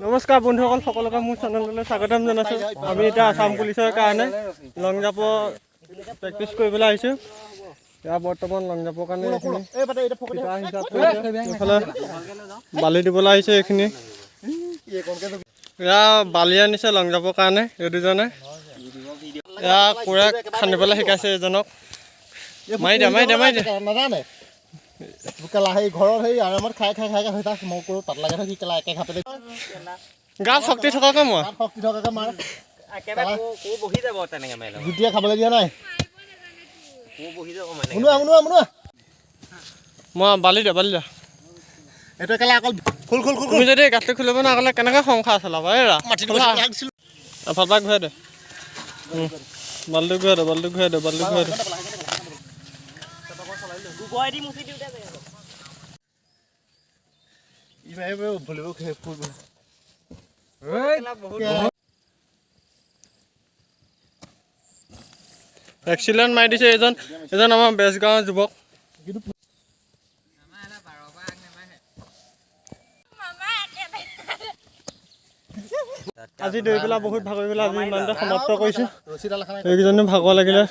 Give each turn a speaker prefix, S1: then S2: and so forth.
S1: নমস্কাৰ বন্ধুসকল, সকলোকে মোৰ চেনেললৈ স্বাগতম জনাইছোঁ। আমি এতিয়া আসাম পুলিচৰ কাৰণে লং জাম্পৰ প্ৰেক্টিচ কৰিবলৈ আহিছোঁ। এতিয়া বৰ্তমান লং জাম্পৰ কাৰণে এইফালে বালি দিবলৈ আহিছে। এইখিনি এয়া বালি আনিছে লং জাম্পৰ কাৰণে। এই দুজনে এয়া কোৰাক খান্দিবলৈ শিকাইছে এজনক। মাৰি দে নাজানে কেলা সেই ঘৰত সেই আৰামত খাই হৈ থাক মই কৰোঁ তাত লাগে থাকি কেলা একে ঘাপে গাত শক্তি থকাকে মই শক্তি থকাকে মাৰ জুতিয়ে খাবলৈ দিয়া নাই। মই বালি দে এইটো কেলা অকল খুল তুমি যদি গাঁতটো খুলিব নোৱাৰিলে কেনেকৈ সংসাৰ চলাবা? এৰা এফালপা ঘূৰাই দে, বালিটো ঘূৰাই দে এক্সিলেণ্ট মাৰি দিছে এজন আমাৰ বেজগাঁৱৰ যুৱক। আজি দৌৰি পেলাই বহুত ভাগৰি পেলাই আজি ইমানতে সমাপ্ত কৰিছোঁ। এইকেইজনো ভাগৰ লাগিলে